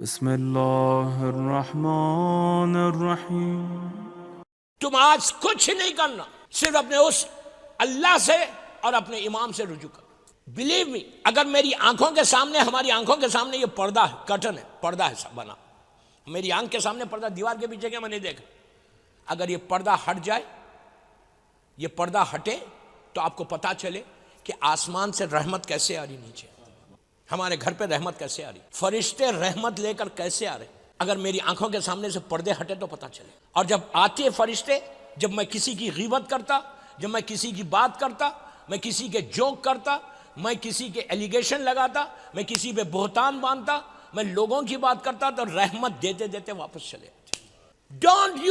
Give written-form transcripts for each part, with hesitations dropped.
بسم اللہ الرحمن الرحیم۔ تم آج کچھ نہیں کرنا، صرف اپنے اس اللہ سے اور اپنے امام سے رجوع کرو۔ بلیو می، اگر میری آنکھوں کے سامنے، ہماری آنکھوں کے سامنے یہ پردہ ہے، کرٹن ہے، پردہ ہے سب بنا، میری آنکھ کے سامنے پردہ، دیوار کے پیچھے کیا میں نے دیکھا، اگر یہ پردہ ہٹ جائے، یہ پردہ ہٹے تو آپ کو پتا چلے کہ آسمان سے رحمت کیسے آ رہی نیچے، ہمارے گھر پہ رحمت کیسے آ رہی، فرشتے رحمت لے کر کیسے آ رہے۔ اگر میری آنکھوں کے سامنے سے پردے ہٹے تو پتا چلے۔ اور جب آتے فرشتے، جب میں کسی کی غیبت کرتا، جب میں کسی کی بات کرتا، میں کسی کے جوک کرتا، میں کسی کے ایلیگیشن لگاتا، میں کسی پہ بہتان باندھتا، میں لوگوں کی بات کرتا، تو رحمت دیتے دیتے واپس چلے آتے۔ Don't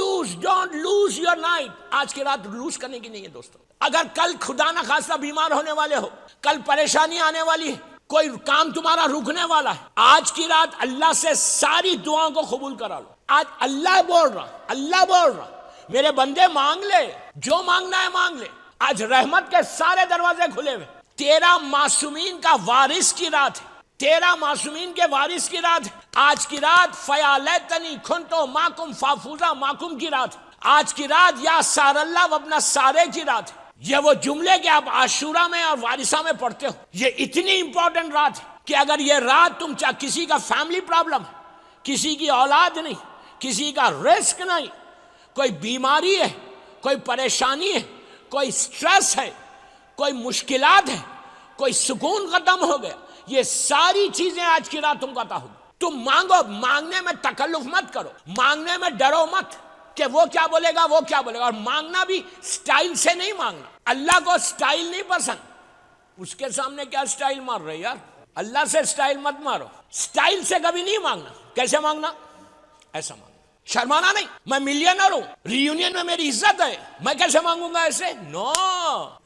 lose your night. آج کی رات لوز کرنے کی نہیں ہے دوستو۔ اگر کل خدا نہ خواستہ بیمار ہونے والے ہو، کل پریشانی آنے والی ہے، کوئی کام تمہارا رکنے والا ہے، آج کی رات اللہ سے ساری دعاؤں کو قبول کرا لو۔ آج اللہ بول رہا میرے بندے مانگ لے، جو مانگنا ہے مانگ لے۔ آج رحمت کے سارے دروازے کھلے ہوئے۔ تیرا معصومین کا وارث کی رات ہے، تیرا معصومین کے وارث کی رات ہے۔ آج کی رات فیا لیتنی کنتو ماکم فافوزا ماکم کی رات ہے۔ آج کی رات یا سار اللہ وابن سارے کی رات ہے۔ یہ وہ جملے کہ آپ عاشورہ میں اور وارثہ میں پڑھتے ہو، یہ اتنی امپورٹنٹ رات ہے کہ اگر یہ رات تم چاہے، کسی کا فیملی پرابلم ہے، کسی کی اولاد نہیں، کسی کا رزق نہیں، کوئی بیماری ہے، کوئی پریشانی ہے، کوئی سٹریس ہے، کوئی مشکلات ہے، کوئی سکون ختم ہو گیا، یہ ساری چیزیں آج کی رات تم کو عطا ہوگی۔ تم مانگو، مانگنے میں تکلف مت کرو، مانگنے میں ڈرو مت کہ وہ کیا بولے گا، وہ کیا بولے گا۔ اور مانگنا بھی سٹائل سے نہیں مانگنا، اللہ کو سٹائل نہیں پسند۔ اس کے سامنے کیا سٹائل مار رہے یار، اللہ سے سٹائل مت مارو، سٹائل سے کبھی نہیں مانگنا۔ کیسے مانگنا؟ ایسا مانگنا، شرمانا نہیں۔ میں ملینر ہوں، ری یونین میں میری عزت ہے، میں کیسے مانگوں گا ایسے؟ نو،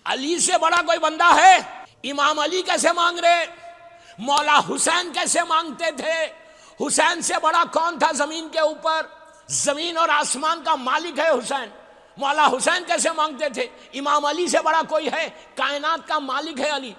علی سے بڑا کوئی بندہ ہے؟ امام علی کیسے مانگ رہے؟ مولا حسین کیسے مانگتے تھے؟ حسین سے بڑا کون تھا زمین کے اوپر؟ زمین اور آسمان کا مالک ہے حسین۔ مولا حسین کیسے مانگتے تھے؟ امام علی سے بڑا کوئی ہے؟ کائنات کا مالک ہے علی،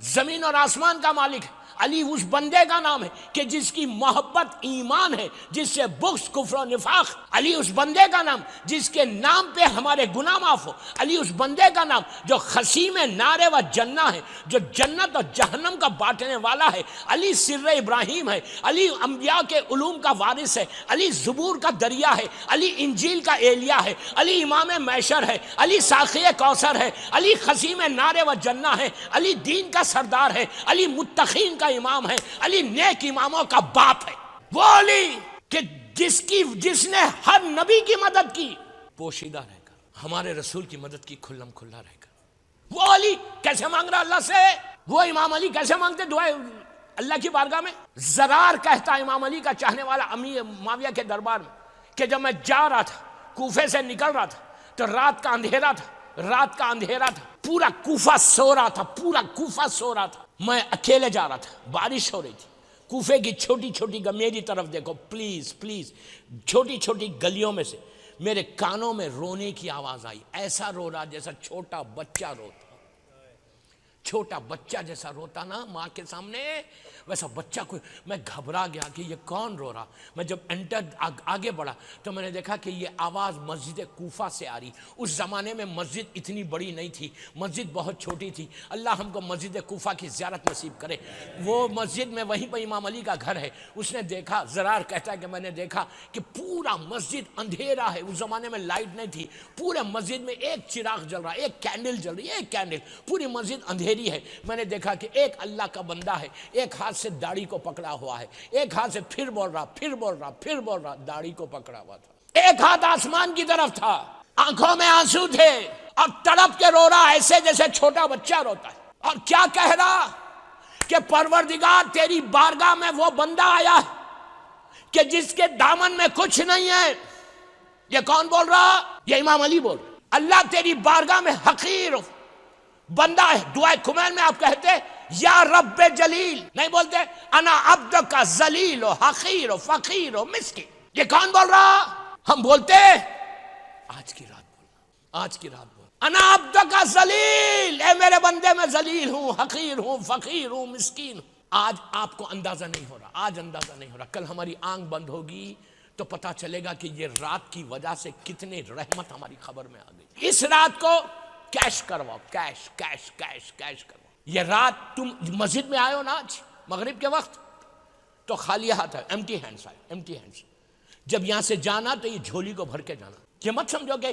زمین اور آسمان کا مالک ہے۔ علی اس بندے کا نام ہے کہ جس کی محبت ایمان ہے، جس سے بغض کفر و نفاق۔ علی اس بندے کا نام جس کے نام پہ ہمارے گناہ معاف ہو۔ علی اس بندے کا نام جو خصیم نار و جنہ ہے، جو جنت اور جہنم کا بانٹنے والا ہے۔ علی سر ابراہیم ہے، علی انبیاء کے علوم کا وارث ہے، علی زبور کا دریا ہے، علی انجیل کا ایلیا ہے، علی امام معشر ہے، علی ساقی کوثر ہے، علی خصیم نار و جنہ ہے، علی دین کا سردار ہے، علی متقین کا امام ہے، علی نیک اماموں کا باپ ہے۔ وہ علی کہ جس نے ہر نبی کی مدد کی پوشیدہ رہ کر، ہمارے رسول کی مدد کی کھلم کھلا رہ کر۔ وہ علی کیسے مانگ رہا اللہ سے؟ وہ امام علی کیسے مانگتے دعائیں اللہ کی بارگاہ میں؟ زرار کہتا، امام علی کا چاہنے والا، امیر معاویہ کے دربار میں، کہ جب میں جا رہا تھا، کوفے سے نکل رہا تھا، تو رات کا اندھیرا تھا، پورا کوفہ سو رہا تھا، پورا کوفہ سو رہا تھا، میں اکیلے جا رہا تھا، بارش ہو رہی تھی، کوفے کی چھوٹی چھوٹی میری طرف دیکھو پلیز، چھوٹی چھوٹی گلیوں میں سے میرے کانوں میں رونے کی آواز آئی، ایسا رو رہا جیسا چھوٹا بچہ روتا، چھوٹا بچہ جیسا روتا نا ماں کے سامنے، ویسا بچہ کوئی۔ میں گھبرا گیا کہ یہ کون رو رہا۔ میں جب آگے بڑھا تو میں نے دیکھا کہ یہ آواز مسجد کوفہ سے آ رہی۔ اس زمانے میں مسجد اتنی بڑی نہیں تھی، مسجد بہت چھوٹی تھی۔ اللہ ہم کو مسجد کوفہ کی زیارت نصیب کرے۔ وہ مسجد میں وہیں پہ امام علی کا گھر ہے۔ اس نے دیکھا، زرار کہتا ہے کہ میں نے دیکھا کہ پورا مسجد اندھیرا ہے، اس زمانے میں لائٹ نہیں تھی، پورے مسجد میں ایک چراغ جل رہا، ایک کینڈل جل رہی ہے، ایک کینڈل، پوری مسجد اندھیری ہے۔ میں نے دیکھا کہ ایک اللہ کا بندہ ہے، ایک ہاتھ سے داڑھی کو پکڑا ہوا ہے، ایک ہاتھ سے پھر بول رہا، داڑھی کو پکڑا ہوا تھا، ایک ہاتھ آسمان کی طرف تھا، آنکھوں میں آنسو تھے، اور تڑپ کے رو رہا ایسے جیسے چھوٹا بچہ روتا ہے۔ اور کیا کہہ رہا کہ پروردگار تیری بارگاہ میں وہ بندہ آیا ہے کہ جس کے دامن میں کچھ نہیں ہے۔ یہ کون بول رہا؟ یہ امام علی بول رہا۔ اللہ تیری بارگاہ میں حقیر بندہ ہے۔ دعائے کمیل میں آپ کہتے یا رب جلیل، نہیں بولتے انا عبدک ذلیل و حقیر و فقیر و مسکین۔ یہ کون بول رہا؟ ہم بولتے آج کی رات بولنا، آج کی رات بولنا، انا عبدک ذلیل، اے میرے بندے میں ذلیل ہوں، حقیر ہوں، فقیر ہوں، مسکین ہوں۔ آج آپ کو اندازہ نہیں ہو رہا، آج اندازہ نہیں ہو رہا، کل ہماری آنکھ بند ہوگی تو پتہ چلے گا کہ یہ رات کی وجہ سے کتنے رحمت ہماری خبر میں آ گئی۔ اس رات کو کیش کرواؤ، کیش کیش کیش کیش کرواؤ۔ یہ رات تم مسجد میں آئے ہو نا آج مغرب کے وقت تو خالی ہاتھ ہے، ایمٹی ہینڈز آئے، ایمٹی ہینڈز۔ جب یہاں سے جانا تو یہ جھولی کو بھر کے جانا، یہ مت سمجھو کہ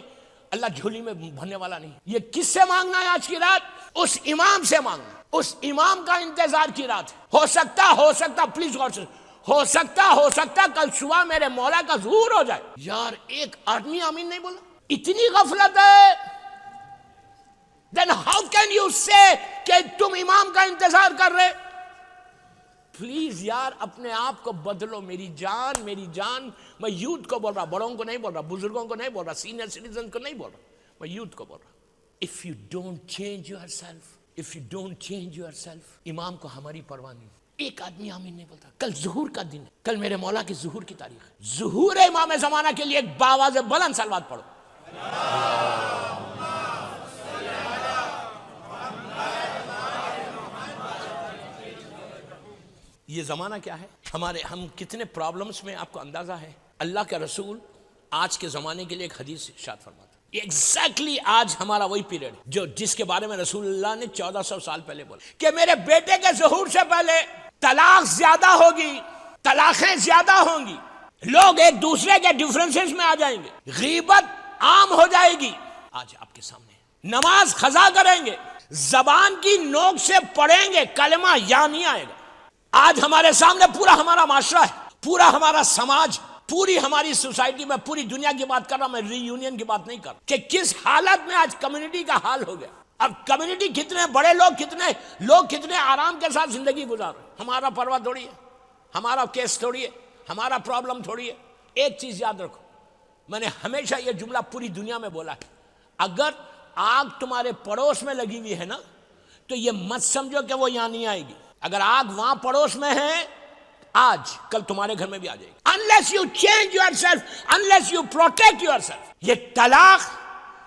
اللہ جھولی میں بھرنے والا نہیں۔ یہ کس سے مانگنا ہے آج کی رات؟ اس امام سے مانگنا، اس امام کا انتظار کی رات ہے۔ ہو سکتا پلیز غور سے، ہو سکتا کل صبح میرے مولا کا ظہور ہو جائے۔ یار ایک آدمی آمین نہیں بولا، اتنی غفلت ہے۔ then how can you say کہ تم امام کا انتظار کر رہے؟ پلیز یار اپنے آپ کو بدلو۔ میری جان، میں یوتھ کو بول رہا، بڑوں کو نہیں بول رہا، بزرگوں کو نہیں بول رہا، سینئر سٹیزن کو نہیں بول رہا، میں یوتھ کو بول رہا۔ if you don't change yourself، امام کو ہماری پرواہ نہیں۔ ایک آدمی آمین نہیں بولتا۔ کل ظہور کا دن ہے، کل میرے مولا کی ظہور کی تاریخ ہے۔ ظہور امام زمانہ کے لیے ایک باواز بلند صلوات پڑھو۔ یہ زمانہ کیا ہے ہم کتنے پرابلمز میں آپ کو اندازہ ہے۔ اللہ کے رسول آج کے زمانے کے لیے ایک حدیث ارشاد فرماتا ہے، ایگزیکٹلی آج ہمارا وہی پیریڈ جس کے بارے میں رسول اللہ نے 1400 سال پہلے بولا کہ میرے بیٹے کے ظہور سے پہلے طلاق زیادہ ہوگی، طلاقیں زیادہ ہوں گی، لوگ ایک دوسرے کے ڈیفرنسز میں آ جائیں گے، غیبت عام ہو جائے گی۔ آج آپ کے سامنے نماز قضا کریں گے، زبان کی نوک سے پڑھیں گے، کلمہ یا نہیں آئے گا۔ آج ہمارے سامنے پورا ہمارا معاشرہ ہے، پورا ہمارا سماج، پوری ہماری سوسائٹی میں، پوری دنیا کی بات کر رہا ہوں میں، ری یونین کی بات نہیں کر رہا، کہ کس حالت میں آج کمیونٹی کا حال ہو گیا۔ اب کمیونٹی کتنے بڑے لوگ کتنے آرام کے ساتھ زندگی گزار رہے ہیں۔ ہمارا پرواہ تھوڑی ہے، ہمارا کیس تھوڑی ہے، ہمارا پرابلم تھوڑی ہے۔ ایک چیز یاد رکھو، میں نے ہمیشہ یہ جملہ پوری دنیا میں بولا ہے، اگر آگ تمہارے پڑوس میں لگی ہوئی ہے نا تو یہ مت سمجھو کہ وہ یہاں نہیں آئے گی۔ اگر آگ وہاں پڑوس میں ہے آج، کل تمہارے گھر میں بھی آ جائے گی۔ unless you change yourself, unless you protect yourself۔ یہ طلاق،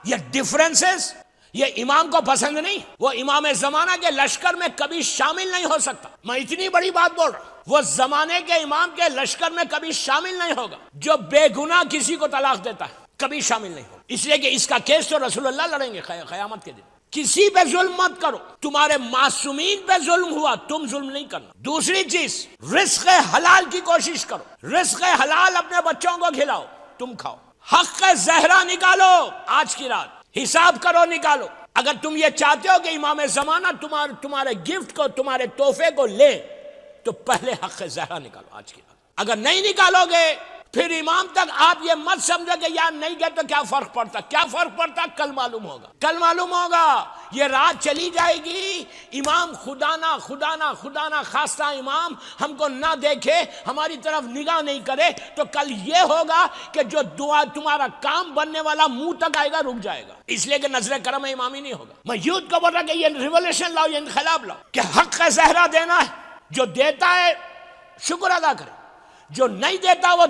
یہ ڈیفرنسز، یہ امام کو پسند نہیں، وہ امام زمانہ کے لشکر میں کبھی شامل نہیں ہو سکتا۔ میں اتنی بڑی بات بول رہا ہوں، وہ زمانے کے امام کے لشکر میں کبھی شامل نہیں ہوگا۔ جو بے گناہ کسی کو طلاق دیتا ہے کبھی شامل نہیں ہوگا، اس لیے کہ اس کا کیس تو رسول اللہ لڑیں گے قیامت کے دن۔ کسی پہ ظلم مت کرو، تمہارے معصومین پہ ظلم ہوا، تم ظلم نہیں کرنا۔ دوسری چیز، رزق حلال کی کوشش کرو، رزق حلال اپنے بچوں کو کھلاؤ، تم کھاؤ۔ حق زہرا نکالو، آج کی رات حساب کرو، نکالو۔ اگر تم یہ چاہتے ہو کہ امام زمانہ تمہارے گفٹ کو، تمہارے تحفے کو لے تو پہلے حق زہرا نکالو آج کی رات۔ اگر نہیں نکالو گے پھر امام تک آپ یہ مت سمجھو کہ یار نہیں گئے تو کیا فرق پڑتا، کیا فرق پڑتا، کل معلوم ہوگا، کل معلوم ہوگا۔ یہ رات چلی جائے گی، امام خدا نہ خواستہ امام ہم کو نہ دیکھے، ہماری طرف نگاہ نہیں کرے تو کل یہ ہوگا کہ جو دعا تمہارا کام بننے والا منہ تک آئے گا رک جائے گا، اس لیے کہ نظر کرم امام ہی نہیں ہوگا۔ میں یوتھ کو بول رہا کہ یہ ریولوشن لاؤ، یہ انقلاب لاؤ کہ حق کا زہرا دینا ہے، جو دیتا ہے شکر ادا کرے، جو نہیں دیتا وہ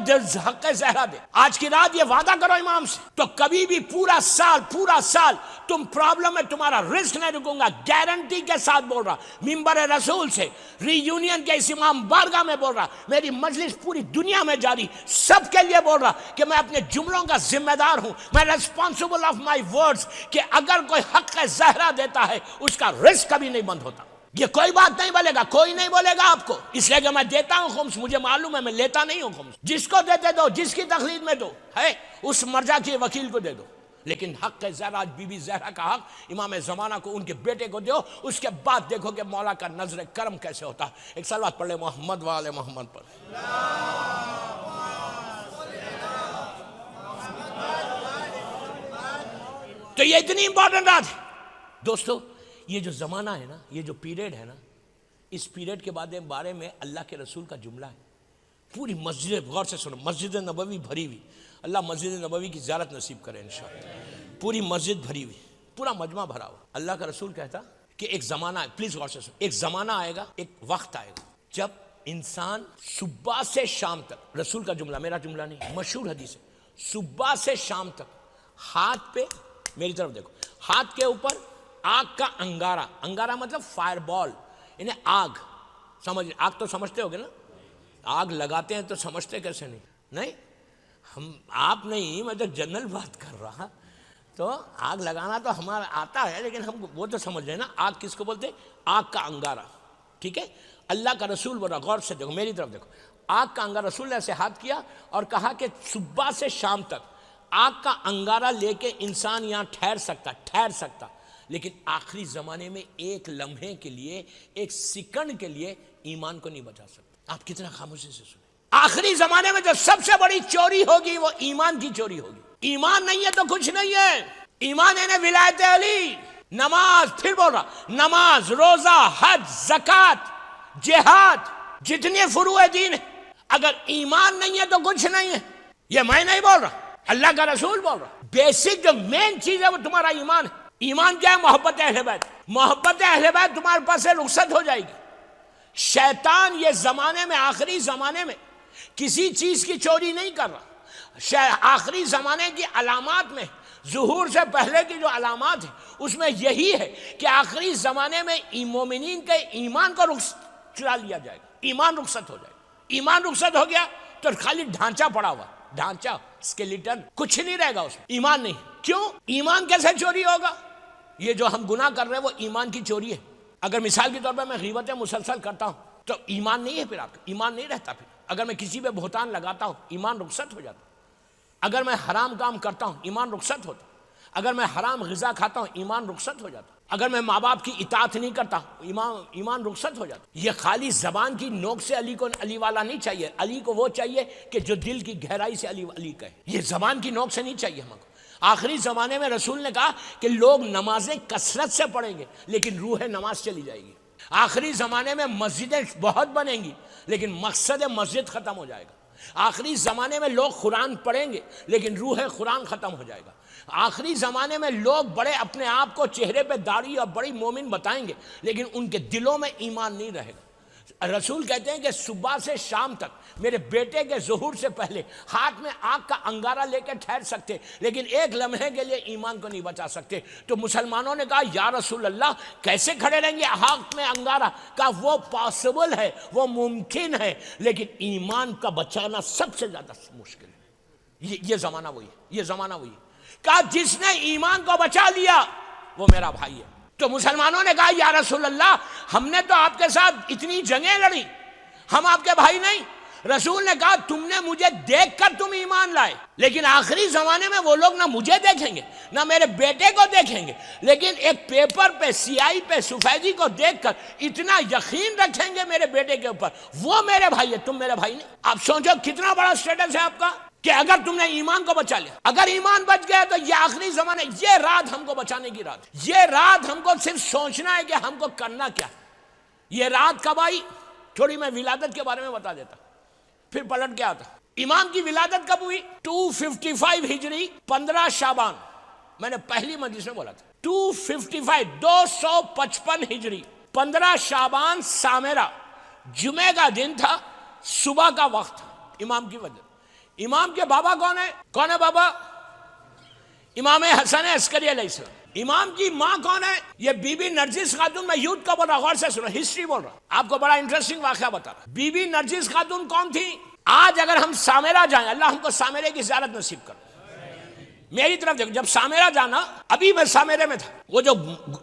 حق زہرا دے۔ آج کی رات یہ وعدہ کرو امام سے، تو کبھی بھی پورا سال تم پرابلم میں تمہارا رزق نہیں رکوں گا، گارنٹی کے ساتھ بول رہا، ممبر رسول سے، ری یونین کے اس امام بارگاہ میں بول رہا، میری مجلس پوری دنیا میں جاری، سب کے لیے بول رہا کہ میں اپنے جملوں کا ذمہ دار ہوں، میں ریسپانسبل آف مائی ورڈز، کہ اگر کوئی حق زہرا دیتا ہے اس کا رزق کبھی نہیں بند ہوتا۔ یہ کوئی بات نہیں بولے گا، کوئی نہیں بولے گا آپ کو، اس لیے کہ میں دیتا ہوں خمس، مجھے معلوم ہے میں لیتا نہیں ہوں خمس، جس کو دیتے دو، جس کی تقلید میں دو ہے اس مرجع کے وکیل کو دے دو، لیکن حق زہرا، بی بی زہرا کا حق امام زمانہ کو، ان کے بیٹے کو دو، اس کے بعد دیکھو کہ مولا کا نظر کرم کیسے ہوتا ہے۔ ایک صلوات پڑھ لے محمد وآل محمد پر۔ تو یہ اتنی امپورٹنٹ بات ہے دوستو۔ یہ جو زمانہ ہے نا، یہ جو پیریڈ ہے نا، اس پیریڈ کے بارے میں اللہ کے رسول کا جملہ ہے۔ پوری مسجد، غور سے سنو، مسجد نبوی بھری ہوئی، اللہ مسجد نبوی کی زیارت نصیب کرے انشاءاللہ۔ پوری مسجد بھری ہوئی، پورا مجمع بھرا ہوا۔ اللہ کا رسول کہتا کہ ایک زمانہ ہے، پلیز غور سے سنو، ایک زمانہ آئے گا، ایک وقت آئے گا جب انسان صبح سے شام تک، رسول کا جملہ، میرا جملہ نہیں، مشہور حدیث ہے، صبح سے شام تک ہاتھ پہ، میری طرف دیکھو، ہاتھ کے اوپر آگ کا انگارہ، انگارہ مطلب فائر بال، یعنی آگ، سمجھ آگ تو سمجھتے ہوگے نا, آگ لگاتے ہیں تو سمجھتے کیسے نہیں ہم آپ نہیں, میں تو جنرل بات کر رہا. تو آگ لگانا تو ہمارا آتا ہے, لیکن ہم وہ تو سمجھ رہے ہیں نا آگ کس کو بولتے ہیں, آگ کا انگارہ. ٹھیک ہے, اللہ کا رسول بول رہا, غور سے دیکھو میری طرف دیکھو, آگ کا انگارہ. رسول نے ایسے ہاتھ کیا اور کہا کہ صبح سے شام تک آگ کا انگارہ لے کے انسان یہاں ٹھہر سکتا, لیکن آخری زمانے میں ایک لمحے کے لیے, ایک سیکنڈ کے لیے ایمان کو نہیں بچا سکتا. آپ کتنا خاموشی سے سنیں. آخری زمانے میں جو سب سے بڑی چوری ہوگی وہ ایمان کی چوری ہوگی. ایمان نہیں ہے تو کچھ نہیں ہے. ایمان ہے ولایت علی, نماز, پھر بول رہا نماز, روزہ, حج, زکات, جہاد, جتنے فروع دین ہیں, اگر ایمان نہیں ہے تو کچھ نہیں ہے. یہ میں نہیں بول رہا, اللہ کا رسول بول رہا. بیسک جو مین چیز ہے وہ تمہارا ایمان ہے. ایمان کیا ہے؟ محبت اہل بیت. محبت اہل بیت تمہارے پاس سے رخصت ہو جائے گی. شیطان یہ زمانے میں, آخری زمانے میں کسی چیز کی چوری نہیں کر رہا. آخری زمانے کی علامات میں, ظہور سے پہلے کی جو علامات ہیں اس میں یہی ہے کہ آخری زمانے میں مومنین کے ایمان کو چرا لیا جائے گا. ایمان رخصت ہو جائے گا. ایمان رخصت ہو گیا تو خالی ڈھانچہ پڑا ہوا, ڈھانچہ, اسکیلیٹن, کچھ نہیں رہے گا اس میں, ایمان نہیں. کیوں؟ ایمان کیسے چوری ہوگا؟ یہ جو ہم گناہ کر رہے ہیں وہ ایمان کی چوری ہے. اگر مثال کے طور پہ میں غیبتیں مسلسل کرتا ہوں تو ایمان نہیں ہے, پھر آپ کا ایمان نہیں رہتا. پھر اگر میں کسی پہ بہتان لگاتا ہوں ایمان رخصت ہو جاتا. اگر میں حرام کام کرتا ہوں ایمان رخصت ہوتا. اگر میں حرام غذا کھاتا ہوں ایمان رخصت ہو جاتا. اگر میں ماں باپ کی اطاعت نہیں کرتا ایمان رخصت ہو جاتا. یہ خالی زبان کی نوک سے علی کو علی والا نہیں چاہیے. علی کو وہ چاہیے کہ جو دل کی گہرائی سے علی علی کہے. یہ زبان کی نوک سے نہیں چاہیے ہم کو. آخری زمانے میں رسول نے کہا کہ لوگ نمازیں کثرت سے پڑھیں گے لیکن روح نماز چلی جائے گی. آخری زمانے میں مسجدیں بہت بنیں گی لیکن مقصد مسجد ختم ہو جائے گا. آخری زمانے میں لوگ قرآن پڑھیں گے لیکن روح قرآن ختم ہو جائے گا. آخری زمانے میں لوگ بڑے اپنے آپ کو چہرے پہ داڑھی اور بڑی مومن بتائیں گے لیکن ان کے دلوں میں ایمان نہیں رہے گا. رسول کہتے ہیں کہ صبح سے شام تک میرے بیٹے کے ظہور سے پہلے ہاتھ میں آگ کا انگارہ لے کے ٹھہر سکتے لیکن ایک لمحے کے لیے ایمان کو نہیں بچا سکتے. تو مسلمانوں نے کہا یا رسول اللہ کیسے کھڑے رہیں گے ہاتھ میں انگارہ؟ کہا وہ پاسبل ہے, وہ ممکن ہے, لیکن ایمان کا بچانا سب سے زیادہ مشکل ہے. یہ زمانہ وہی ہے, یہ زمانہ وہی ہے. کہا جس نے ایمان کو بچا لیا وہ میرا بھائی ہے. تو مسلمانوں نے کہا یا رسول اللہ ہم نے تو آپ کے ساتھ اتنی جنگیں لڑی, ہم آپ کے بھائی نہیں. رسول نے کہا تم نے مجھے دیکھ کر تم ایمان لائے, لیکن آخری زمانے میں وہ لوگ نہ مجھے دیکھیں گے نہ میرے بیٹے کو دیکھیں گے, لیکن ایک پیپر پہ سیاہی پہ سفیدی کو دیکھ کر اتنا یقین رکھیں گے میرے بیٹے کے اوپر, وہ میرے بھائی ہے, تم میرے بھائی نہیں. آپ سوچو کتنا بڑا سٹیٹس ہے آپ کا کہ اگر تم نے ایمان کو بچا لیا, اگر ایمان بچ گیا تو یہ آخری زمانے, یہ رات ہم کو بچانے کی رات. یہ رات ہم کو صرف سوچنا ہے کہ ہم کو کرنا کیا. یہ رات کب آئی؟ تھوڑی میں ولادت کے بارے میں بتا دیتا پھر پلٹ کے آتا. امام کی ولادت کب ہوئی؟ 255 ہجری 15 شعبان. میں نے پہلی مجلس میں بولا تھا 255 255 ہجری 15 شعبان سامرہ, جمعہ کا دن تھا, صبح کا وقت تھا. امام کی وجہ, امام کے بابا کون ہے؟ کون ہے بابا؟ امام حسن عسکری علیہ السلام. امام کی ماں کون ہے؟ یہ بی بی نرجس خاتون. میں یوتھ کا بول رہا, غور سے سنو, ہسٹری بول رہا, آپ کو بڑا انٹرسٹنگ واقعہ بتا رہا. بی بی نرجس خاتون کون تھی؟ آج اگر ہم سامرہ جائیں, اللہ ہم کو سامرے کی زیارت نصیب کر. میری طرف دیکھو, جب سامرہ جانا, ابھی میں سامرے میں تھا, وہ جو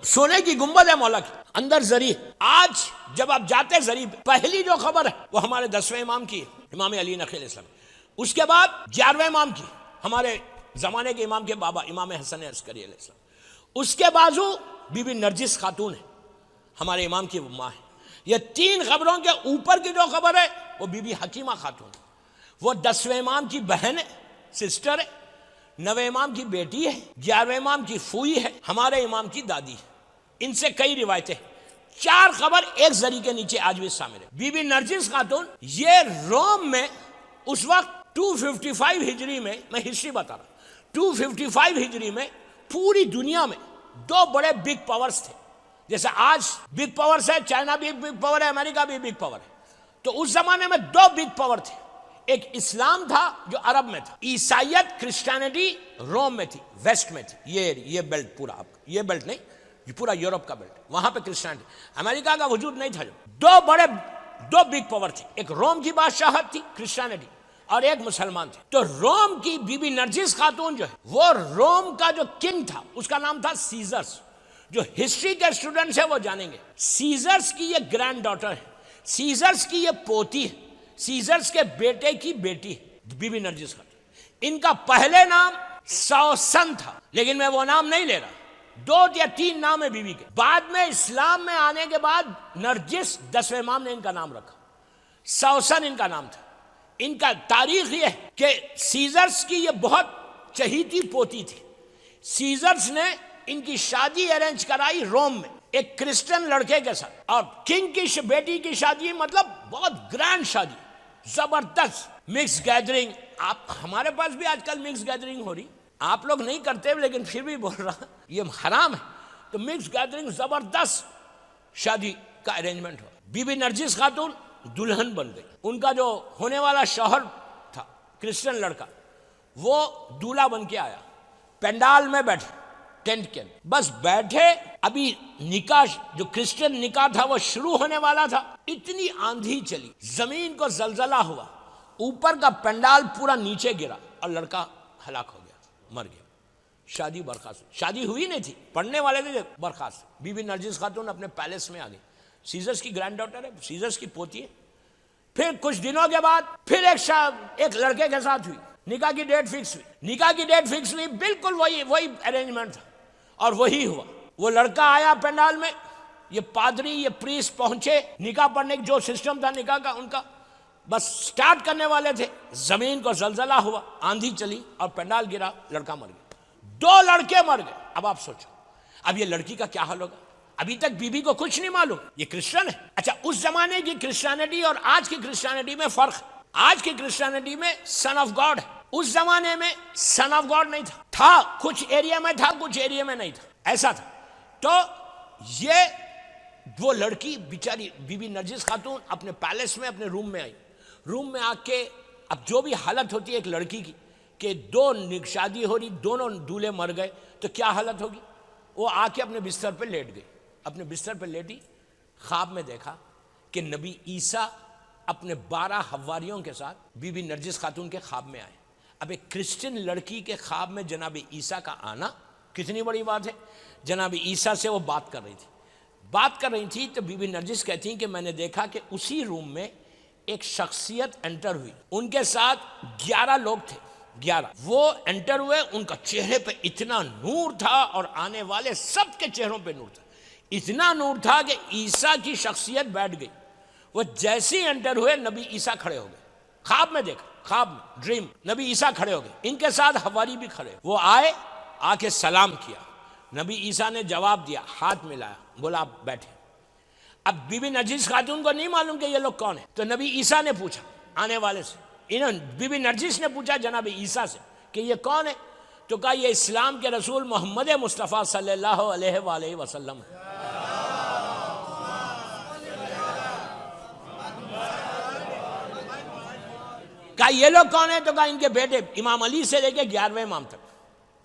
سونے کی گنبد ہے مولا کی, اندر زری. آج جب آپ جاتے زری, پہلی جو خبر ہے وہ ہمارے 10ویں امام کی ہے, امام علی نقی علیہ السلام. اس کے بعد 11ویں امام کی, ہمارے زمانے کے امام کے بابا امام حسن عسکری علیہ السلام. اس کے بازو بی بی نرجس خاتون ہے, ہمارے امام کی ماں ہے. یہ 3 خبروں کے اوپر کی جو خبر ہے وہ بی بی حکیمہ خاتون, وہ 10ویں امام کی بہن ہے, سسٹر ہے, 9ویں امام کی بیٹی ہے, 11ویں امام کی پھوئی ہے, ہمارے امام کی دادی ہے. ان سے کئی روایتیں, 4 خبر ایک زری کے نیچے آج بھی شامل ہے. بی بی نرجس خاتون یہ روم میں اس وقت 255 ہجری میں ہسٹری بتا رہا, 255 ہجری میں پوری دنیا میں 2 بڑے بگ پاورز تھے. جیسے آج بگ پاورز ہے, چائنا بھی بگ پاور ہے, امریکہ بھی بگ پاور ہے. تو اس زمانے میں 2 بگ پاور تھے. ایک اسلام تھا جو عرب میں تھا, عیسائیت کرسچینٹی روم میں تھی, ویسٹ میں تھی. یہ بیلٹ پورا, آپ یہ بیلٹ نہیں, یہ پورا یورپ کا بیلٹ, وہاں پہ کرسچینٹی. امریکہ کا وجود نہیں تھا. جو 2 بڑے دو بگ پاور تھے، ایک روم کی بادشاہت تھی کرسچینٹی اور ایک مسلمان تھے. تو روم کی بی بی نرجس خاتون جو ہے وہ روم کا جو کنگ تھا اس کا نام تھا سیزرس. جو ہسٹری کے اسٹوڈنٹس ہیں وہ جانیں گے سیزرس کی یہ گرینڈ ڈاٹر ہے، سیزرس کی یہ پوتی ہے، سیزرس کے بیٹے کی بیٹی ہے بی بی نرجس خاتون. ان کا پہلے نام سوسن تھا لیکن میں وہ نام نہیں لے رہا، 2 یا 3 نام ہے بیوی کے. بعد میں اسلام میں آنے کے بعد نرجس 10ویں امام نے ان کا نام رکھا، سوسن ان کا نام تھا. ان کا تاریخ یہ ہے کہ سیزرس کی یہ بہت چہیتی پوتی تھی. سیزرس نے ان کی شادی ارینج کرائی روم میں ایک کرسچن لڑکے کے ساتھ، اور کنگ کی بیٹی کی شادی مطلب بہت گرینڈ شادی، زبردست مکس گیدرنگ. آپ ہمارے پاس بھی آج کل مکس گیدرنگ ہو رہی، آپ لوگ نہیں کرتے لیکن پھر بھی بول رہا یہ حرام ہے. تو مکس گیدرنگ زبردست شادی کا ارینجمنٹ ہوا. بی بی نرجس خاتون دلہن بن گئی. ان کا جو ہونے والا شوہر تھا کرسچن لڑکا وہ دولہا بن کے آیا، پینڈال میں بیٹھے ٹینٹ کے بس بیٹھے. ابھی نکاح جو کرسچن نکاح تھا وہ شروع ہونے والا تھا، اتنی آندھی چلی، زمین کو زلزلہ ہوا، اوپر کا پینڈال پورا نیچے گرا اور لڑکا ہلاک ہو گیا، مر گیا. شادی برخاست، شادی ہوئی نہیں تھی، پڑھنے والے تھے برخاست. بی بی نرجس خاتون اپنے پیلس میں آ گئی. سیزرس کی گرینڈ ڈاٹر ہے، سیزرس کی پوتی ہے. پھر کچھ دنوں کے بعد پھر ایک لڑکے کے ساتھ ہوئی، نکاح کی ڈیٹ فکس ہوئی. نکاح کی ڈیٹ فکس ہوئی، بالکل وہی ارینجمنٹ تھا اور وہی ہوا. وہ لڑکا آیا پینڈال میں، یہ پادری یہ پریسٹ پہنچے نکاح پڑھنے کا جو سسٹم تھا نکاح کا ان کا بس سٹارٹ کرنے والے تھے، زمین کو زلزلہ ہوا، آندھی چلی اور پینڈال گرا، لڑکا مر گیا. 2 لڑکے مر گئے. اب آپ سوچو اب یہ لڑکی کا کیا حال ہوگا. ابھی تک بی کو کچھ نہیں معلوم یہ کرسچن ہے. اچھا اس زمانے کی کرسچینٹی اور آج کی کرسچینٹی میں فرق ہے. آج کی کرسچینٹی میں سن آف گاڈ ہے، اس زمانے میں سن آف گاڈ نہیں تھا کچھ ایریا میں تھا کچھ ایریا میں نہیں تھا، ایسا تھا. تو یہ وہ لڑکی بیچاری بی بی نرجس خاتون اپنے پیلس میں اپنے روم میں آئی. روم میں آ کے اب جو بھی حالت ہوتی ہے ایک لڑکی کی کہ 2 شادی ہو رہی، دونوں دولہے مر گئے تو کیا حالت ہوگی. وہ آ کے اپنے بستر پہ لیٹ گئی، اپنے بستر پہ لیٹی، خواب میں دیکھا کہ نبی عیسیٰ اپنے 12 حواریوں کے ساتھ بی بی نرجس خاتون کے خواب میں آئے. اب ایک کرسچن لڑکی کے خواب میں جناب عیسیٰ کا آنا کتنی بڑی بات ہے. جناب عیسیٰ سے وہ بات کر رہی تھی تو بی بی نرجس کہتی ہیں کہ میں نے دیکھا کہ اسی روم میں ایک شخصیت انٹر ہوئی، ان کے ساتھ 11 لوگ تھے، 11 وہ انٹر ہوئے. ان کا چہرے پہ اتنا نور تھا اور آنے والے سب کے چہروں پہ نور تھا، اتنا نور تھا کہ عیسیٰ کی شخصیت بیٹھ گئی. وہ جیسے ہی انٹر ہوئے نبی عیسیٰ کھڑے ہو گئے. خواب میں دیکھا، خواب میں ڈریم، نبی عیسیٰ کھڑے ہو گئے، ان کے ساتھ حواری بھی کھڑے. وہ آئے، آ کے سلام کیا، نبی عیسیٰ نے جواب دیا، ہاتھ ملایا، بولا آپ بیٹھے. اب بی بی نرجس خاتون کو نہیں معلوم کہ یہ لوگ کون ہیں. تو نبی عیسیٰ نے پوچھا آنے والے سے، بی بی نرجس نے پوچھا جناب عیسیٰ سے کہ یہ کون ہے. تو کہا یہ اسلام کے رسول محمد مصطفیٰ صلی اللہ علیہ وآلہ وسلم ہے. کہا یہ لوگ کون ہیں؟ تو کہا ان کے بیٹے امام علی سے لے کے 11ویں امام تک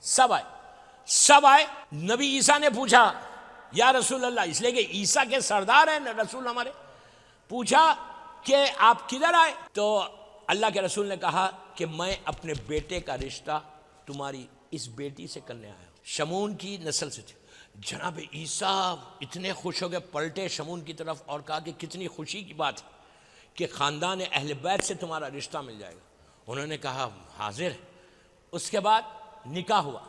سب آئے. نبی عیسیٰ نے پوچھا یا رسول اللہ، اس لیے کہ عیسیٰ کے سردار ہیں رسول ہمارے، پوچھا کہ آپ کدھر آئے؟ تو اللہ کے رسول نے کہا کہ میں اپنے بیٹے کا رشتہ تمہاری اس بیٹی سے کرنے آیا ہوں، شمون کی نسل سے تھے. جناب عیسیٰ اتنے خوش ہو گئے، پلٹے شمون کی طرف اور کہا کہ کتنی خوشی کی بات ہے کہ خاندان اہل بیت سے تمہارا رشتہ مل جائے گا. انہوں نے کہا حاضر. اس کے بعد نکاح ہوا.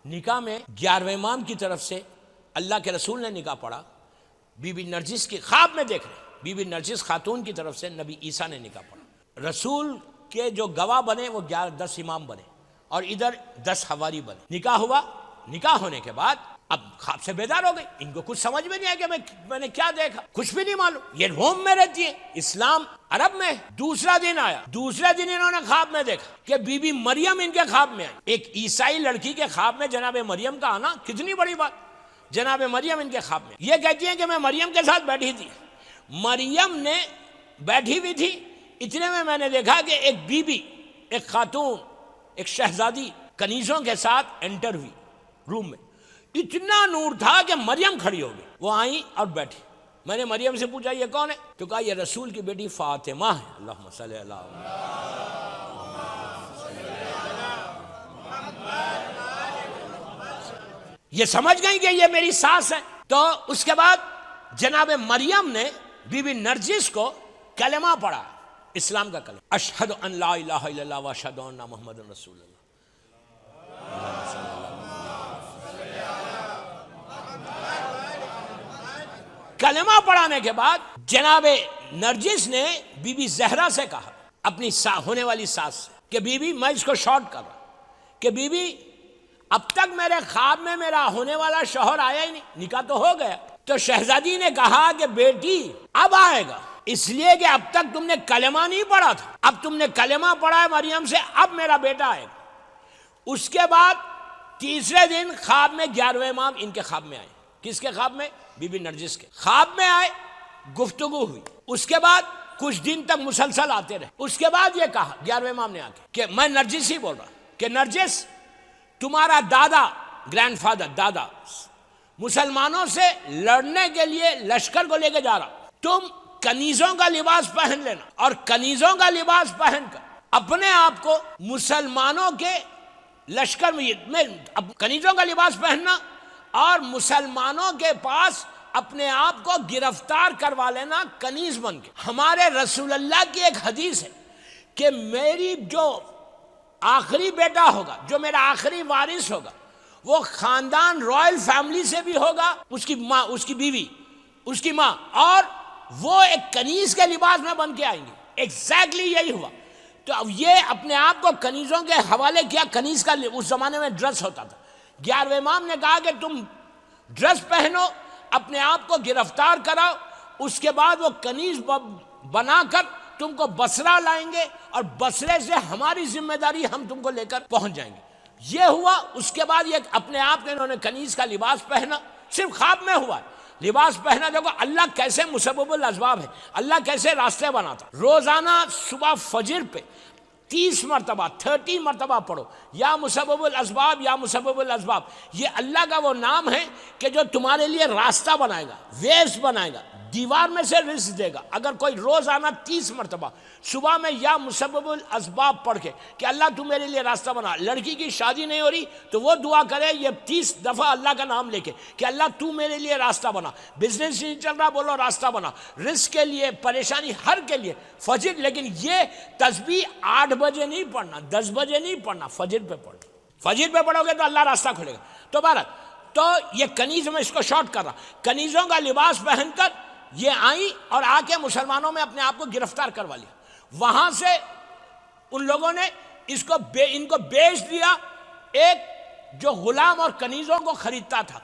نکاح میں 11ویں امام کی طرف سے اللہ کے رسول نے نکاح پڑھا. بی بی نرجس کی خواب میں دیکھ رہے، بی بی نرجس خاتون کی طرف سے نبی عیسیٰ نے نکاح پڑھا. رسول کے جو گواہ بنے وہ 10 امام بنے اور ادھر 10 حواری بنے. نکاح ہوا. نکاح ہونے کے بعد اب خواب سے بیدار ہو گئی. ان کو کچھ سمجھ میں نہیں آیا کہ میں نے کیا دیکھا، کچھ بھی نہیں معلوم. یہ روم میں رہتی ہے، اسلام عرب میں. دوسرا دن آیا، دوسرے دن انہوں نے خواب میں دیکھا کہ بی بی مریم ان کے خواب میں آئی. ایک عیسائی لڑکی کے خواب میں جناب مریم کا آنا کتنی بڑی بات. جناب مریم ان کے خواب میں یہ کہتی ہیں کہ میں مریم کے ساتھ بیٹھی تھی. مریم نے بیٹھی ہوئی تھی، اتنے میں نے دیکھا کہ ایک بی بی، ایک خاتون، ایک شہزادی کنیزوں کے ساتھ انٹر ہوئی روم میں. اتنا نور تھا کہ مریم کھڑی ہو گئی. وہ آئیں اور بیٹھی. میں نے مریم سے پوچھا یہ کون ہے؟ تو کہا یہ رسول کی بیٹی فاطمہ ہے۔ اللہم صلی اللہ علیہ یہ سمجھ گئی کہ یہ میری ساس ہے۔ تو اس کے بعد جناب مریم نے بی بی نرجس کو کلمہ پڑھا، اسلام کا کلمہ، اشہد ان لا الہ الا اللہ و اشہد ان محمد رسول اللہ۔ کلمہ پڑھانے کے بعد جناب نرجس نے بی بی زہرا سے کہا، اپنی ہونے والی ساس سے، کہ بی بی میں اس کو شارٹ کر رہا کہ بی بی اب تک میرے خواب میں میرا ہونے والا شوہر آیا ہی نہیں، نکاح تو ہو گیا۔ تو شہزادی نے کہا کہ بیٹی اب آئے گا، اس لیے کہ اب تک تم نے کلمہ نہیں پڑھا تھا، اب تم نے کلمہ پڑھا ہے مریم سے، اب میرا بیٹا آئے گا۔ اس کے بعد تیسرے دن خواب میں 11ویں امام ان کے خواب میں آئے۔ کس کے خواب میں؟ بی بی نرجس کے خواب میں آئے، گفتگو ہوئی، اس کے بعد کچھ دن تک مسلسل آتے رہے۔ اس کے بعد یہ کہا 11ویں امام نے آ کے کہ میں نرجس ہی بول رہا کہ نرجس تمہارا دادا، گرینڈ فادر، دادا مسلمانوں سے لڑنے کے لیے لشکر کو لے کے جا رہا، تم کنیزوں کا لباس پہن لینا اور کنیزوں کا لباس پہن کر اپنے آپ کو مسلمانوں کے لشکر میں کنیزوں کا لباس پہننا اور مسلمانوں کے پاس اپنے آپ کو گرفتار کروا لینا کنیز بن کے۔ ہمارے رسول اللہ کی ایک حدیث ہے کہ میری جو آخری بیٹا ہوگا، جو میرا آخری وارث ہوگا، وہ خاندان رائل فیملی سے بھی ہوگا، اس کی ماں، اس کی بیوی، اس کی ماں، اور وہ ایک کنیز کے لباس میں بن کے آئیں گے۔ ایگزیکٹلی یہی ہوا۔ تو اب یہ اپنے آپ کو کنیزوں کے حوالے کیا، کنیز کا اس زمانے میں ڈریس ہوتا تھا۔ 11ویں امام نے کہا کہ تم ڈریس پہنو، اپنے آپ کو گرفتار کراؤ، اس کے بعد وہ کنیز بنا کر تم کو بصرہ لائیں گے اور بصرے سے ہماری ذمہ داری، ہم تم کو لے کر پہنچ جائیں گے۔ یہ ہوا۔ اس کے بعد یہ اپنے آپ کو انہوں نے کنیز کا لباس پہنا، صرف خواب میں ہوا ہے لباس پہنا۔ دیکھو اللہ کیسے مسبب الاسباب ہے، اللہ کیسے راستے بناتا۔ روزانہ صبح فجر پہ 30 مرتبہ 30 مرتبہ پڑھو یا مسبب الاسباب یا مسبب الاسباب۔ یہ اللہ کا وہ نام ہے کہ جو تمہارے لیے راستہ بنائے گا، ویز بنائے گا، دیوار میں سے رزق دے گا۔ اگر کوئی روزانہ 30 مرتبہ صبح میں یا مسبب الاسباب پڑھ کے کہ اللہ تو میرے لیے راستہ بنا، لڑکی کی شادی نہیں ہو رہی تو وہ دعا کرے یہ 30 دفعہ اللہ کا نام لے کے کہ اللہ تو میرے لیے راستہ بنا، بزنس نہیں چل رہا بولو راستہ بنا، رزق کے لیے، پریشانی ہر کے لیے فجر۔ لیکن یہ تسبیح 8 بجے نہیں پڑھنا، 10 بجے نہیں پڑھنا، فجر پہ پڑھنا۔ فجر پہ پڑھو گے تو اللہ راستہ کھولے گا۔ تو بہرحال تو یہ کنیز میں اس کو شارٹ کر رہا، کنیزوں کا لباس پہن کر یہ آئی اور آ کے مسلمانوں میں اپنے آپ کو گرفتار کروا لیا۔ وہاں سے ان لوگوں نے ان کو بیچ دیا۔ ایک جو غلام اور کنیزوں کو خریدتا تھا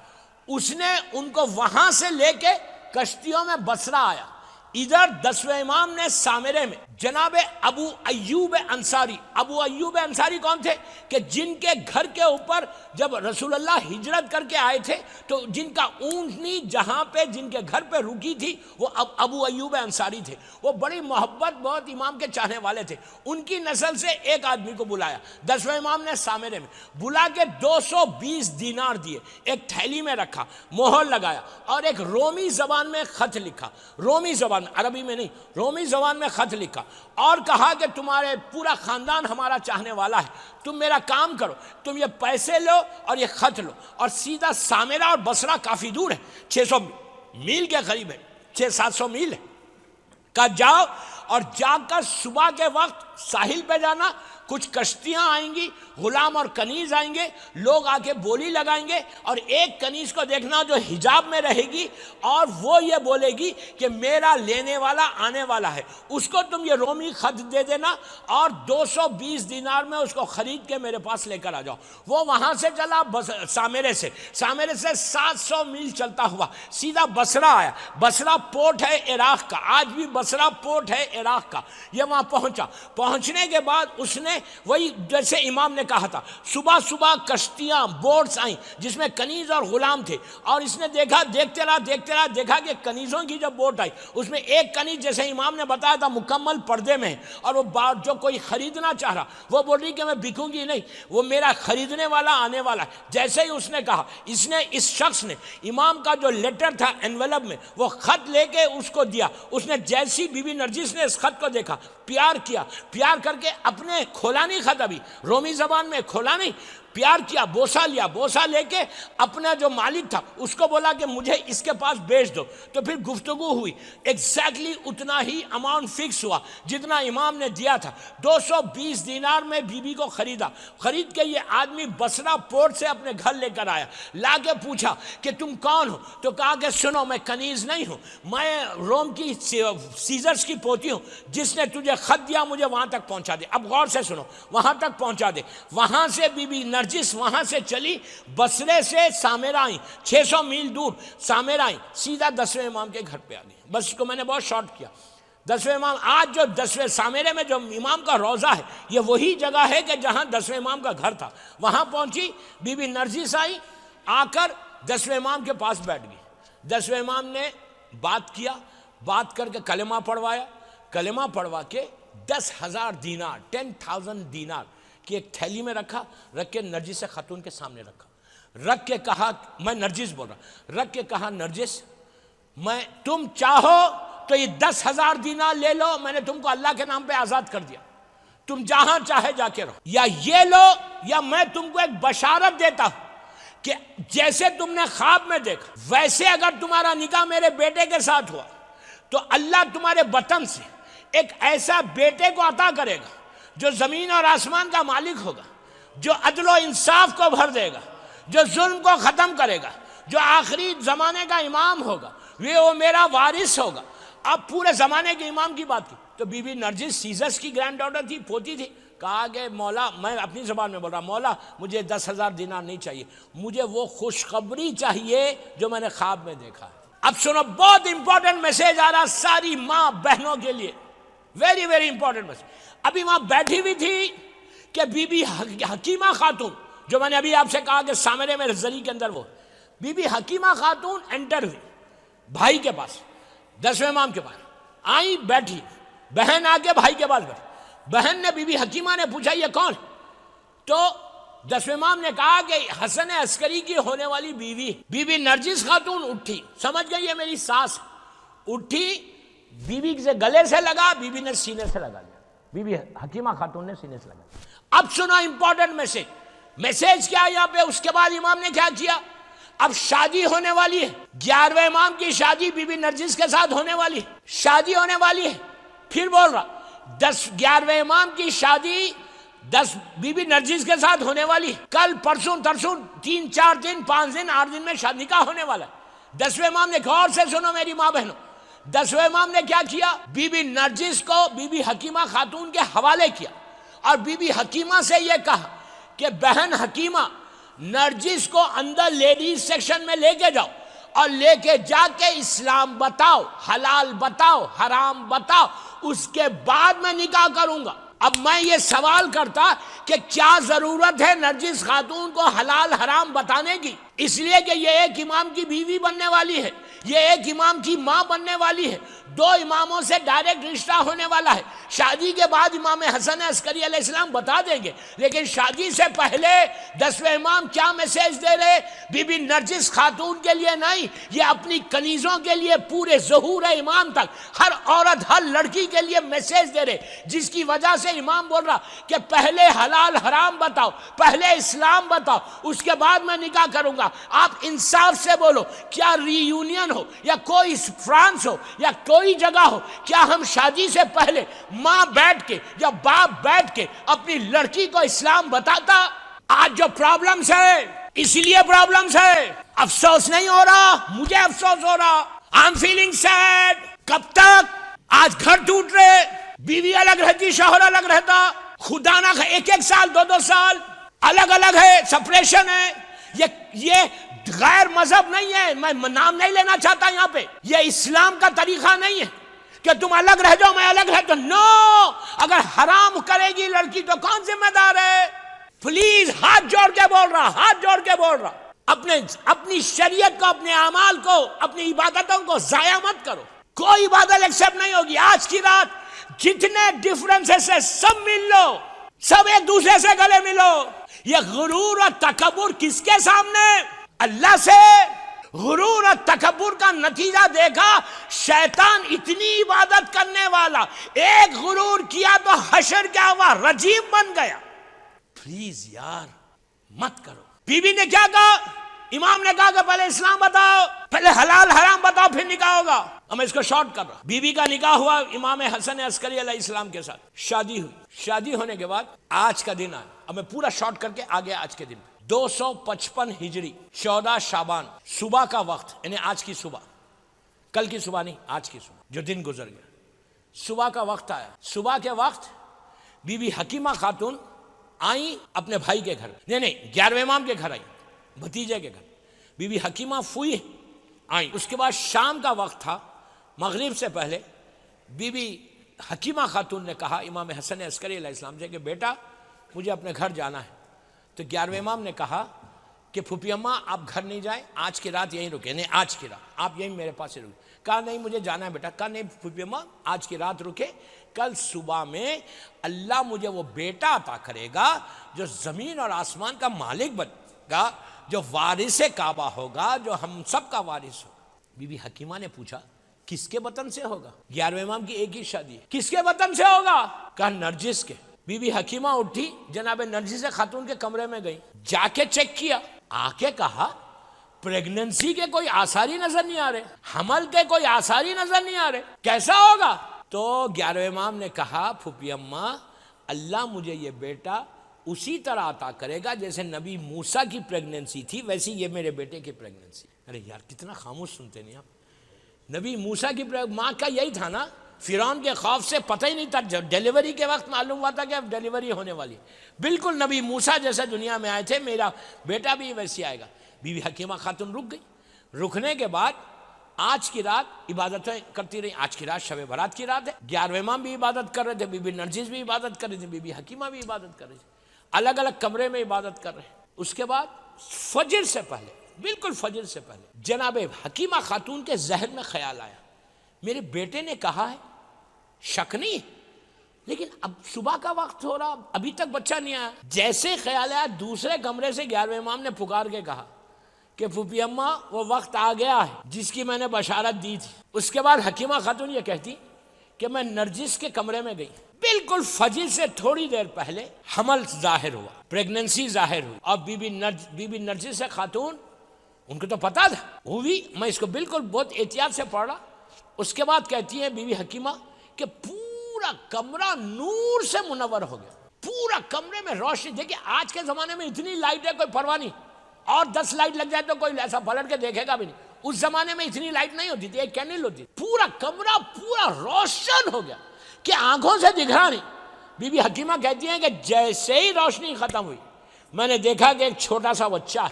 اس نے ان کو وہاں سے لے کے کشتیوں میں بصرہ آیا۔ ادھر 10ویں امام نے سامرے میں جناب ابو ایوب انصاری، ابو ایوب انصاری کون تھے کہ جن کے گھر کے اوپر جب رسول اللہ ہجرت کر کے آئے تھے تو جن کا اونٹنی جہاں پہ جن کے گھر پہ رکی تھی وہ ابو ایوب انصاری تھے۔ وہ بڑی محبت بہت امام کے چاہنے والے تھے۔ ان کی نسل سے ایک آدمی کو بلایا 10ویں امام نے سامرے میں، بلا کے 220 دینار دیے، ایک تھیلی میں رکھا، مہر لگایا اور ایک رومی زبان میں خط لکھا، رومی زبان عربی میں نہیں، رومی زبان میں خط لکھا اور کہا کہ تمہارے پورا خاندان ہمارا چاہنے والا ہے، تم میرا کام کرو، تم یہ پیسے لو اور یہ خط لو اور سیدھا سامرہ اور بصرہ کافی دور ہے، 600 میل کے قریب ہے، 600-700 میل ہے، کہ جاؤ اور جا کر صبح کے وقت ساحل پہ جانا، کچھ کشتیاں آئیں گی، غلام اور کنیز آئیں گے، لوگ آ کے بولی لگائیں گے اور ایک کنیز کو دیکھنا جو حجاب میں رہے گی اور وہ یہ بولے گی کہ میرا لینے والا آنے والا ہے، اس کو تم یہ رومی خط دے دینا اور 220 دینار میں اس کو خرید کے میرے پاس لے کر آ جاؤ۔ وہ وہاں سے چلا سامرے سے 700 میل چلتا ہوا سیدھا بصرہ آیا۔ بصرہ پورٹ ہے عراق کا، آج بھی بصرہ پورٹ ہے عراق کا، یہ وہاں پہنچا۔ پہنچنے کے بعد اس نے وہی جیسے امام نے کہا تھا، صبح صبح کشتیاں بوٹس آئیں جس میں کنیز اور غلام تھے، اور اس نے دیکھا، دیکھتے رہا دیکھا کہ کنیزوں کی جب بوٹ آئی اس میں ایک کنیز جیسے امام نے بتایا تھا مکمل پردے میں ہے، اور وہ جو کوئی خریدنا چاہ رہا وہ بول رہی کہ میں بکوں گی نہیں، وہ میرا خریدنے والا آنے والا ہے۔ جیسے ہی اس نے کہا، اس شخص نے امام کا جو لیٹر تھا انویلپ میں وہ خط لے کے اس کو دیا۔ اس نے جیسی بی بی نرجس نے اس خط کو دیکھا، پیار کیا، پیار کر کے اپنے کھولا نہیں خط، ابھی رومی زبان میں کھولا نہیں، پیار کیا، بوسہ لیا، بوسہ لے کے اپنا جو مالک تھا اس کو بولا کہ مجھے اس کے پاس بیچ دو۔ تو پھر گفتگو ہوئی، ایگزیکٹلی اتنا ہی اماؤنٹ فکس ہوا جتنا امام نے دیا تھا۔ 220 دینار میں بی بی کو خریدا۔ خرید کے یہ آدمی بصرہ پورٹ سے اپنے گھر لے کر آیا، لا کے پوچھا کہ تم کون ہو؟ تو کہا کہ سنو، میں کنیز نہیں ہوں، میں روم کی سیزرز کی پوتی ہوں، جس نے تجھے خط دیا مجھے وہاں تک پہنچا دے۔ اب غور سے سنو، وہاں تک پہنچا دے۔ وہاں سے بی بی نرجس وہاں سے چلی، بصرے سے سامرہ آئیں، 600 میل دور سامرہ آئیں، سیدھا 10ویں امام کے گھر پہ آ گئی۔ بس اس کو میں نے بہت شارٹ کیا۔ 10ویں امام، آج جو 10ویں سامرے میں جو امام کا روضہ ہے، یہ وہی جگہ ہے کہ جہاں 10ویں امام کا گھر تھا۔ وہاں پہنچی، بی بی نرجس آئی، آ کر 10ویں امام کے پاس بیٹھ گئی۔ 10ویں امام نے بات کیا، بات کر کے کلمہ پڑھوایا، کلمہ پڑھوا کے 10,000 دینار 10,000 دینار کی ایک تھیلی میں رکھا، رکھ کے نرجس خاتون کے سامنے رکھا، رکھ کے کہا، میں نرجس بول رہا، رکھ کے کہا نرجس، میں تم چاہو تو یہ 10,000 دینار لے لو، میں نے تم کو اللہ کے نام پہ آزاد کر دیا، تم جہاں چاہے جا کے رہو، یا یہ لو، یا میں تم کو ایک بشارت دیتا ہوں کہ جیسے تم نے خواب میں دیکھا ویسے اگر تمہارا نکاح میرے بیٹے کے ساتھ ہوا تو اللہ تمہارے بطن سے ایک ایسا بیٹے کو عطا کرے گا جو زمین اور آسمان کا مالک ہوگا، جو عدل و انصاف کو بھر دے گا، جو ظلم کو ختم کرے گا، جو آخری زمانے کا امام ہوگا، وہ میرا وارث ہوگا۔ اب پورے زمانے کے امام کی بات کی تو بی بی نرجس سیزرز کی گرینڈ ڈاٹر تھی، پوتی تھی، کہا کہ مولا، میں اپنی زبان میں بول رہا، مولا مجھے 10,000 دینار نہیں چاہیے، مجھے وہ خوشخبری چاہیے جو میں نے خواب میں دیکھا ہے۔ اب سنو، بہت امپورٹنٹ میسج آ رہا ساری ماں بہنوں کے لیے، ویری ویری امپورٹنٹ میسج۔ ابھی وہاں بیٹھی ہوئی تھی کہ بی بی حکیمہ خاتون، جو میں نے ابھی آپ سے کہا کہ سامرے میں زری کے اندر وہ بی بی حکیمہ خاتون انٹر ہوئی بھائی کے پاس، 10ویں امام کے پاس آئی، بیٹھی، بہن آ کے بھائی کے پاس بیٹھی۔ بہن نے بی بی حکیمہ نے پوچھا یہ کون؟ تو 10ویں امام نے کہا کہ حسن عسکری کی ہونے والی بیوی۔ بی بی نرجس خاتون اٹھی، سمجھ گئی یہ میری ساس، اٹھی، بی بی سے گلے سے لگا، بی بی نے سینے سے لگا لیا، بی بی حکیمہ خاتون نے سینے سے لگا۔ اب سنو امپورٹنٹ میسج کیا یہاں پہ؟ اس کے بعد امام نے کیا کیا؟ اب شادی ہونے والی ہے، 11ویں امام کی شادی بی بی نرجس کے ساتھ ہونے والی ہے، شادی ہونے والی ہے۔ پھر بول رہا 11ویں امام کی شادی 10 بی بی نرجس کے ساتھ ہونے والی ہے، کل پرسوں ترسوں 3 4 دن 5 دن 8 دن میں شادی کا ہونے والا ہے۔ 10ویں امام نے، غور سے سنو میری ماں بہنوں، 10ویں امام نے کیا کیا؟ بی بی نرجس کو بی بی حکیمہ خاتون کے حوالے کیا، اور بی بی حکیمہ سے یہ کہا کہ بہن حکیمہ، نرجس کو اندر لیڈیز سیکشن میں لے کے جاؤ، اور لے کے جا کے اسلام بتاؤ، حلال بتاؤ، حرام بتاؤ، اس کے بعد میں نکاح کروں گا۔ اب میں یہ سوال کرتا کہ کیا ضرورت ہے نرجس خاتون کو حلال حرام بتانے کی؟ اس لیے کہ یہ ایک امام کی بیوی بننے والی ہے، یہ ایک امام کی ماں بننے والی ہے، 2 اماموں سے ڈائریکٹ رشتہ ہونے والا ہے۔ شادی کے بعد امام حسن عسکری علیہ السلام بتا دیں گے، لیکن شادی سے پہلے 10ویں امام کیا میسج دے رہے؟ بی بی نرجس خاتون کے لیے نہیں، یہ اپنی کنیزوں کے لیے، پورے ظہور امام تک ہر عورت، ہر لڑکی کے لیے میسج دے رہے، جس کی وجہ سے امام بول رہا کہ پہلے حلال حرام بتاؤ، پہلے اسلام بتاؤ، اس کے بعد میں نکاح کروں گا۔ آپ انصاف سے بولو، کیا ری یونین ہو یا کوئی فرانس ہو یا کوئی جگہ ہو، کیا ہم شادی سے پہلے ماں بیٹھ کے یا باپ بیٹھ کے اپنی لڑکی کو اسلام بتاتا؟ آج جو پرابلمز ہے، اسی لیے پرابلمز ہے، افسوس نہیں ہو رہا، مجھے افسوس ہو رہا، I'm feeling sad۔ کب تک؟ آج گھر ٹوٹ رہے، بیوی الگ رہتی، شوہر الگ رہتا، خدا نہ 1 سال 2 سال الگ الگ ہے، سپریشن ہے۔ یہ غیر مذہب نہیں ہے، میں نام نہیں لینا چاہتا یہاں پہ، یہ اسلام کا طریقہ نہیں ہے، کہ تم الگ رہ جاؤ میں الگ رہ جاؤ. نو، اگر حرام کرے گی لڑکی تو کون ذمہ دار ہے؟ پلیز ہاتھ جوڑ کے بول رہا، اپنی شریعت کو، اپنے اعمال کو، اپنی عبادتوں کو ضائع مت کرو. کوئی عبادت ایکسپٹ نہیں ہوگی. آج کی رات جتنے ڈفرنسز ہے سب مل لو، سب ایک دوسرے سے گلے ملو. یہ غرور اور تکبر کس کے سامنے؟ اللہ سے. غرور اور تکبر کا نتیجہ دیکھا، شیطان اتنی عبادت کرنے والا، ایک غرور کیا تو حشر کیا ہوا؟ رجیم بن گیا. پلیز یار مت کرو. بی بی نے کیا کہا؟ امام نے کہا کہ پہلے اسلام بتاؤ، پہلے حلال حرام بتاؤ پھر نکاح ہوگا. اب میں اس کو شارٹ کر رہا. بی بی کا نکاح ہوا امام حسن عسکری علیہ السلام کے ساتھ. شادی ہوئی. شادی ہونے کے بعد آج کا دن آیا. اب میں پورا شارٹ کر کے آگے آج کے دن 255 ہجری 14 شعبان صبح کا وقت، یعنی آج کی صبح، کل کی صبح نہیں، آج کی صبح جو دن گزر گیا. صبح کا وقت آیا. صبح کے وقت بی بی حکیمہ خاتون آئیں اپنے بھائی کے گھر، نہیں 11ویں امام کے گھر آئیں، بھتیجے کے گھر. بی بی حکیمہ فوئی آئیں. اس کے بعد شام کا وقت تھا، مغرب سے پہلے بی بی حکیمہ خاتون نے کہا امام حسن عسکری علیہ السلام سے کہ بیٹا مجھے اپنے گھر جانا ہے. تو 11ویں امام نے کہا کہ پھوپھی اماں آپ گھر نہیں جائیں، آج کی رات یہیں رکے، نہیں آج کی رات آپ یہیں میرے پاس ہی رکے. کہا نہیں مجھے جانا ہے بیٹا. کہا نہیں پھوپھی اماں آج کی رات رکے، کل صبح میں اللہ مجھے وہ بیٹا عطا کرے گا جو زمین اور آسمان کا مالک بنے گا، جو وارث کعبہ ہوگا، جو ہم سب کا وارث ہوگا. بی بی حکیمہ نے پوچھا کس کے وطن سے ہوگا؟ 11ویں امام کی ایک ہی شادی ہے، کس کے وطن سے ہوگا؟ کہا نرجس کے. بی بی حکیمہ اٹھی، جناب نرجس خاتون کے کمرے میں گئی، جا کے چیک کیا، آ کے کہا پریگننسی کے کوئی آثار ہی نظر نہیں آ رہے، حمل کے کوئی آثار ہی نظر نہیں آ رہے، کیسا ہوگا؟ تو 11ویں امام نے کہا پھوپھی اماں اللہ مجھے یہ بیٹا اسی طرح عطا کرے گا جیسے نبی موسیٰ کی پریگننسی تھی ویسی یہ میرے بیٹے کی پریگننسی. ارے یار کتنا خاموش سنتے نہیں آپ. نبی موسیٰ کی ماں کا یہی تھا نا، فرعون کے خوف سے پتہ ہی نہیں تھا، جب ڈیلیوری کے وقت معلوم ہوا تھا کہ اب ڈیلیوری ہونے والی. بالکل نبی موسیٰ جیسے دنیا میں آئے تھے، میرا بیٹا بھی ویسے آئے گا. بی بی حکیمہ خاتون رک گئی. رکنے کے بعد آج کی رات عبادتیں کرتی رہی. آج کی رات شب برات کی رات ہے. 11ویں امام بھی عبادت کر رہے تھے، بی بی نرجس بھی عبادت کر رہی تھی، بی بی حکیمہ بھی عبادت کر رہی تھی، الگ الگ کمرے میں عبادت کر رہے ہیں. اس کے بعد فجر سے پہلے، بالکل فجر سے پہلے جناب حکیمہ خاتون کے ذہن میں خیال آیا میرے بیٹے نے کہا ہے، شک نہیں لیکن اب صبح کا وقت ہو رہا، ابھی تک بچہ نہیں آیا. جیسے خیال آیا دوسرے کمرے سے 11ویں امام نے پکار کے کہا کہ پھوپھی اماں وہ وقت آ گیا ہے جس کی میں نے بشارت دی تھی. اس کے بعد حکیمہ خاتون یہ کہتی کہ میں نرجس کے کمرے میں گئی، بالکل فجر سے تھوڑی دیر پہلے حمل ظاہر ہوا، پریگننسی ظاہر ہوئی. اور بی بی نرجس خاتون ان کو تو پتا تھا، وہ بھی میں اس کو بالکل بہت احتیاط سے پڑھ رہا. اس کے بعد کہتی ہے بی بی حکیمہ کہ پورا کمرہ نور سے منور ہو گیا، پورا کمرے میں روشنی. دیکھیں آج کے زمانے میں اتنی لائٹ ہے کوئی پرواہ نہیں، اور 10 لائٹ لگ جائے تو کوئی ایسا پلٹ کے دیکھے گا بھی نہیں. اس زمانے میں اتنی لائٹ نہیں ہوتی تھی، ایک کینڈل ہوتی. پورا کمرہ پورا روشن ہو گیا کہ آنکھوں سے دکھ رہا نہیں. بی بی حکیمہ کہتی ہیں کہ جیسے ہی روشنی ختم ہوئی میں نے دیکھا کہ ایک چھوٹا سا بچہ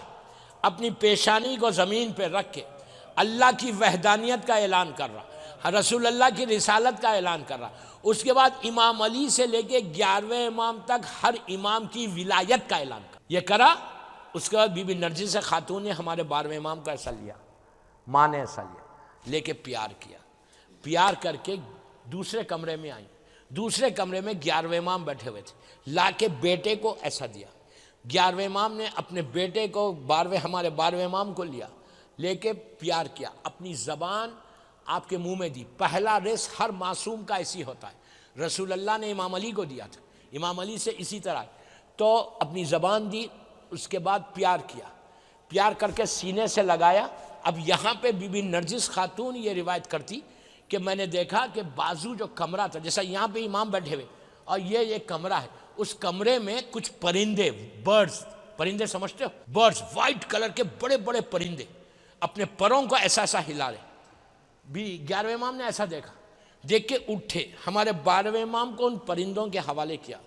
اپنی پیشانی کو زمین پہ رکھ کے اللہ کی وحدانیت کا اعلان کر رہا، رسول اللہ کی رسالت کا اعلان کر رہا. اس کے بعد امام علی سے لے کے 11ویں امام تک ہر امام کی ولایت کا اعلان کر یہ کرا. اس کے بعد بی بی نرجس خاتون نے ہمارے 12ویں امام کا ایسا لیا، ماں نے ایسا لیا، لے کے پیار کیا. پیار کر کے دوسرے کمرے میں آئیں. دوسرے کمرے میں 11ویں امام بیٹھے ہوئے تھے، لا کے بیٹے کو ایسا دیا. 11ویں امام نے اپنے بیٹے کو ہمارے 12ویں امام کو لیا، لے کے پیار کیا، اپنی زبان آپ کے منہ میں دی. پہلا رزق ہر معصوم کا ایسی ہوتا ہے، رسول اللہ نے امام علی کو دیا تھا، امام علی سے اسی طرح تو اپنی زبان دی. اس کے بعد پیار کیا، پیار کر کے سینے سے لگایا. اب یہاں پہ بی بی نرجس خاتون یہ روایت کرتی کہ میں نے دیکھا کہ بازو جو کمرہ تھا، جیسا یہاں پہ امام بیٹھے ہوئے اور یہ کمرہ ہے، اس کمرے میں کچھ پرندے، برڈز، پرندے سمجھتے ہو، برڈز، وائٹ کلر کے بڑے بڑے پرندے اپنے پروں کو ایسا ایسا ہلا رہے. بھی 11ویں امام نے ایسا دیکھا، دیکھ کے اٹھے، ہمارے 12ویں امام کو ان پرندوں کے حوالے کیا.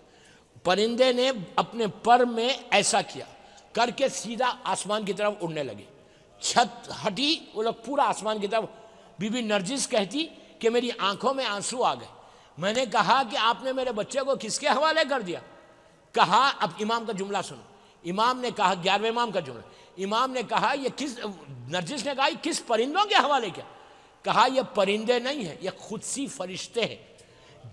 پرندے نے اپنے پر میں ایسا کیا کر کے سیدھا آسمان کی طرف اڑنے لگے. چھت ہٹی، وہ لوگ پورا آسمان کی طرف. بی بی نرجس کہتی کہ میری آنکھوں میں آنسو آ گئے. میں نے کہا کہ آپ نے میرے بچے کو کس کے حوالے کر دیا؟ کہا، اب امام کا جملہ سنو. امام نے کہا، 11ویں امام کا جملہ، امام نے کہا یہ کس، نرجس نے کہا یہ کس پرندوں کے حوالے کیا؟ کہا یہ پرندے نہیں ہیں، یہ قدسی فرشتے ہیں.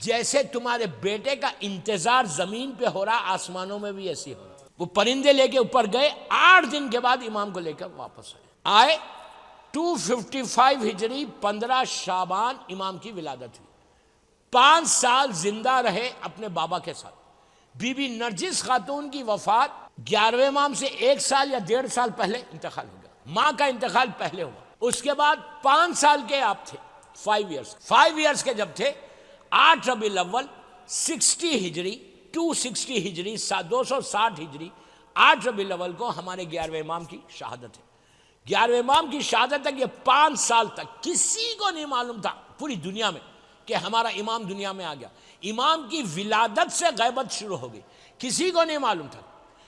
جیسے تمہارے بیٹے کا انتظار زمین پہ ہو رہا، آسمانوں میں بھی ایسی ہو رہا. وہ پرندے لے کے اوپر گئے. 8 دن کے بعد امام کو لے کر واپس آئے. 255 ہجری 15 شعبان امام کی ولادت ہوئی. 5 سال زندہ رہے اپنے بابا کے ساتھ. بی بی نرجس خاتون کی وفات 11ویں امام سے 1 سال یا 1.5 سال پہلے انتقال ہو گیا. ماں کا انتقال پہلے ہوا. اس کے بعد 5 سال کے آپ تھے، 5 ایئرس کے جب تھے، 8 ربیع الاول 60 ہجری 260 ہجری 260 ہجری 8 ربیع الاول کو ہمارے 11ویں امام کی شہادت ہے. 11ویں امام کی شہادت تک یہ 5 سال تک کسی کو نہیں معلوم تھا پوری دنیا میں کہ ہمارا امام دنیا میں آ گیا. امام کی ولادت سے غیبت شروع ہو گئی. کسی کو نہیں معلوم تھا،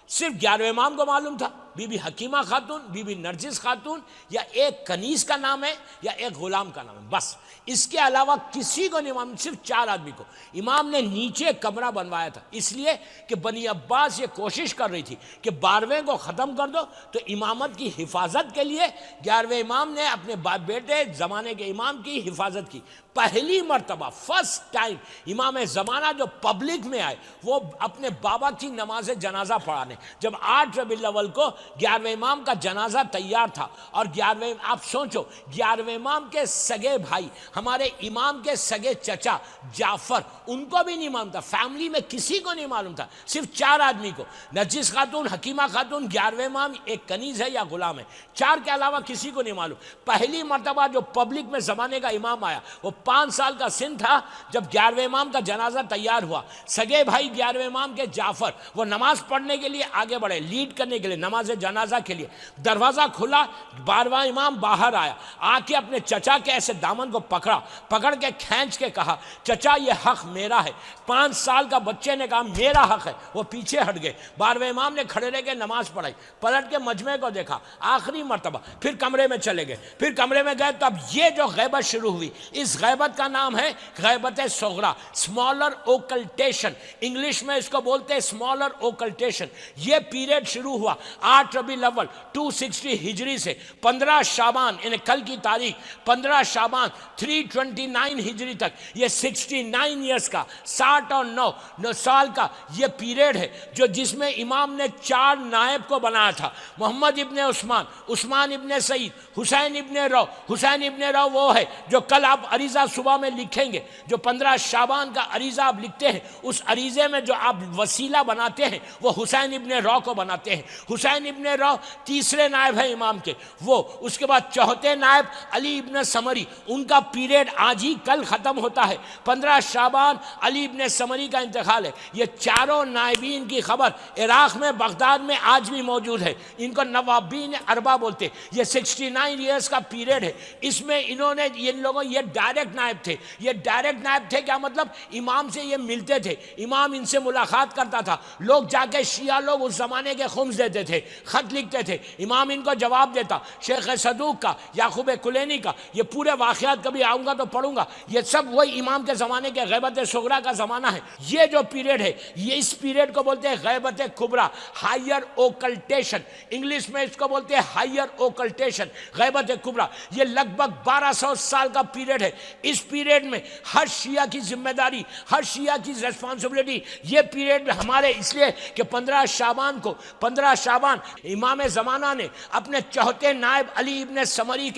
صرف 11ویں امام کو معلوم تھا. بی بی حکیمہ خاتون، بی بی نرجس خاتون، یا ایک کنیز کا نام ہے یا ایک غلام کا نام ہے، بس. اس کے علاوہ کسی کو نہیں معلوم، صرف 4 آدمی کو. امام نے نیچے کمرہ بنوایا تھا اس لیے کہ بنی عباس یہ کوشش کر رہی تھی کہ 12ویں کو ختم کر دو، تو امامت کی حفاظت کے لیے 11ویں امام نے اپنے بیٹے زمانے کے امام کی حفاظت کی. پہلی مرتبہ، فرسٹ ٹائم امام زمانہ جو پبلک میں آئے وہ اپنے بابا کی نماز جنازہ پڑھانے. جب 8 ربیع الاول کو 11ویں امام کا جنازہ تیار تھا، اور 11ویں، آپ سوچو 11ویں امام کے سگے بھائی، ہمارے امام کے سگے چچا جعفر، ان کو بھی نہیں معلوم تھا، فیملی میں کسی کو نہیں معلوم تھا، صرف 4 آدمی کو، نرجس خاتون، حکیمہ خاتون، 11ویں امام، ایک کنیز ہے یا غلام ہے. 4 کے علاوہ کسی کو نہیں معلوم. پہلی مرتبہ جو پبلک میں زمانے کا امام آیا وہ 5 سال کا سن تھا جب 11ویں امام کا جنازہ تیار ہوا. سگے بھائی 11ویں امام کے جعفر، وہ نماز پڑھنے کے لیے آگے بڑھے، لیڈ کرنے کے لیے نماز جنازہ کے لیے. دروازہ کھلا، 12واں امام باہر آیا، آ کے اپنے چچا کے ایسے دامن کو پکڑ کے کھینچ کے کہا، چچا یہ حق میرا ہے. 5 سال کا بچے نے کہا میرا حق ہے. وہ پیچھے ہٹ گئے. 12ویں امام نے کھڑے رہ کے نماز پڑھائی، پلٹ کے مجمع کو دیکھا آخری مرتبہ، پھر کمرے میں چلے گئے. پھر کمرے میں گئے تو اب یہ جو غیبت شروع ہوئی، اس غیبت کا نام ہے غیبت صغریٰ، اسمالر اوکلٹیشن. انگلش میں اس کو بولتے ہیں اسمالر اوکلٹیشن. یہ پیریڈ شروع ہوا 8 ربیع الاول 260 ہجری سے 15 شعبان، یعنی کل کی تاریخ 15 شعبان 329 ہجری تک. یہ 69 ایئرس کا، 69 سال کا یہ پیریڈ ہے جس میں امام نے 4 نائب کو بنایا تھا. محمد ابن عثمان، عثمان ابن سعید، حسین ابن رو. حسین ابن رو وہ ہے جو کل آپ عریضہ صبح میں لکھیں گے، جو 15 شعبان کا عریضہ آپ لکھتے ہیں، اس عریضے میں جو آپ وسیلہ بناتے ہیں وہ حسین ابن رو کو بناتے ہیں. حسین ابن رو تیسرے نائب ہیں امام کے. وہ اس کے بعد چوتھے نائب علی ابن سمری، ان کا پیریڈ آج ہی کل ختم ہوتا ہے. 15 شعبان علی ابن سمری کا انتقال ہے. یہ چاروں نائبین کی خبر عراق میں، بغداد میں آج بھی موجود ہے. ان کو نوابین اربع بولتے. یہ 69 ایئرس کا پیریڈ ہے. اس میں انہوں نے، یہ لوگوں، یہ ڈائریکٹ نائب تھے. یہ ڈائریکٹ نائب تھے کیا مطلب؟ امام سے یہ ملتے تھے، امام ان سے ملاقات کرتا تھا. لوگ جا کے شیعہ لوگ اس زمانے کے خمس دیتے تھے، خط لکھتے تھے، امام ان کو جواب دیتا. شیخ صدوق کا، یعقوب کلینی کا، یہ پورے واقعات کبھی آؤں گا تو پڑھوں گا. یہ سب وہی امام کے زمانے کے غیبت صغریٰ کا زمانہ ہے. یہ جو پیریڈ ہے، یہ اس پیریڈ کو بولتے ہیں غیبت کبریٰ، ہائر اوکلٹیشن. انگلش میں اس کو بولتے ہیں ہائر اوکلٹیشن، غیبت کبریٰ. یہ لگ بھگ 1200 سال کا پیریڈ ہے. اس پیریڈ میں ہر شیعہ کی ذمہ داری، ہر شیعہ کی ریسپانسبلٹی. یہ پیریڈ ہمارے اس لیے کہ 15 شعبان امام زمانہ نے اپنے چوتھے نائب علی ابن سمری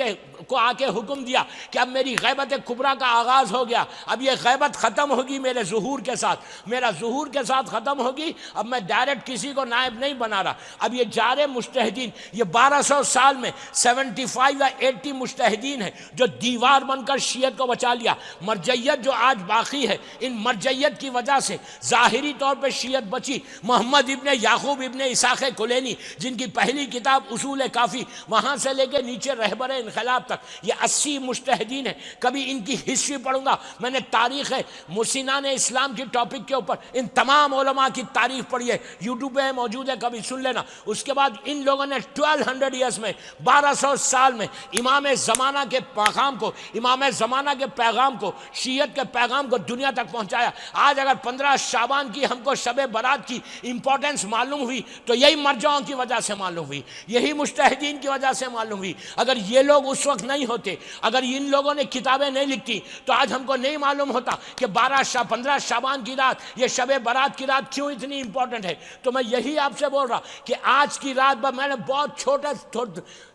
کو آ کے حکم دیا کہ اب میری غیبت کبریٰ کا آغاز ہو گیا. اب یہ غیبت ختم ہوگی میرے ظہور کے ساتھ، میرا ظہور کے ساتھ ختم ہوگی. اب میں ڈائریکٹ کسی کو نائب نہیں بنا رہا. اب یہ جارے مجتہدین، یہ 1200 سال میں 75 یا 80 مجتہدین ہیں جو دیوار بن کر شیعت کو بچا لیا. مرجعیت جو آج باقی ہے، ان مرجعیت کی وجہ سے ظاہری طور پہ شیعت بچی. محمد ابن یعقوب ابن اسحاق کلینی، جن کی پہلی کتاب اصول کافی، وہاں سے لے کے نیچے رہبر انقلاب تک یہ 80 مجتہدین ہیں. کبھی ان کی ہسٹری پڑھوں گا. میں نے تاریخ مسینان اسلام کی ٹاپک کے اوپر ان تمام علماء کی تاریخ پڑھی ہے, یوٹیوب پہ موجود ہے, کبھی سن لینا. اس کے بعد ان لوگوں نے 1200 ایئرس میں, 1200 سال میں امام زمانہ کے پیغام کو, امام زمانہ کے پیغام کو, شیعت کے پیغام کو دنیا تک پہنچایا. آج اگر 15 شعبان کی ہم کو شب برات کی امپورٹنس معلوم ہوئی تو یہی مرجعوں کی وجہ سے معلوم ہوئی, یہی مجتہدین کی وجہ سے معلوم ہوئی. اگر یہ لوگ اس وقت نہیں ہوتے, اگر ان لوگوں نے کتابیں نہیں لکھتی, تو آج ہم کو نہیں معلوم ہوتا کہ 15 شعبان کی رات, یہ شب برات کی رات کیوں اتنی امپورٹنٹ ہے. تو میں یہی آپ سے بول رہا کہ آج کی رات میں نے بہت چھوٹا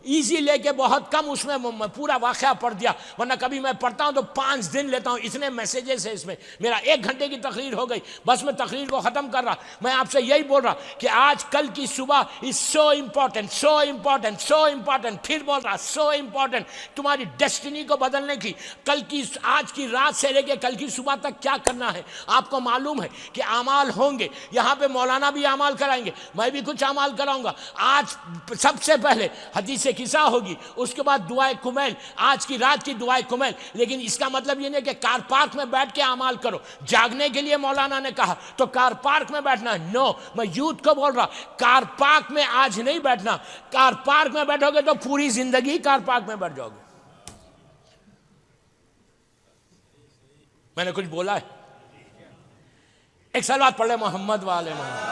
ایزی لے کے بہت کم اس میں پورا واقعہ پڑھ دیا, ورنہ کبھی میں پڑھتا ہوں تو 5 دن لیتا ہوں, اتنے میسیجز ہیں اس میں. میرا 1 گھنٹے کی تقریر ہو گئی, بس میں تقریر کو ختم کر رہا. میں آپ سے یہی بول رہا کہ آج کل کی صبح is so important, so important, so important. پھر بول رہا سو امپورٹنٹ تمہاری ڈیسٹینی کو بدلنے کی. کل کی, آج کی رات سے لے کے کل کی صبح تک کیا کرنا ہے آپ کو معلوم ہے کہ اعمال ہوں گے. یہاں پہ مولانا بھی اعمال کرائیں گے, میں بھی کچھ اعمال کراؤں گا. آج سب سے پہلے حدیث قصہ ہوگی, اس کے بعد دعائے کمیل, آج کی رات کی دعائے کمیل. لیکن اس کا مطلب یہ نہیں کہ کار پارک میں بیٹھ کے اعمال کرو. جاگنے کے لیے مولانا نے کہا تو کار پارک میں بیٹھنا ہے, نو. میں یوتھ کو بول رہا کار پارک میں آج نہیں بیٹھنا. کار پارک میں بیٹھو گے تو پوری زندگی کار پارک میں بیٹھ جاؤ گے. میں نے کچھ بولا ہے؟ ایک سلوات پڑھ لے محمد والے محمد.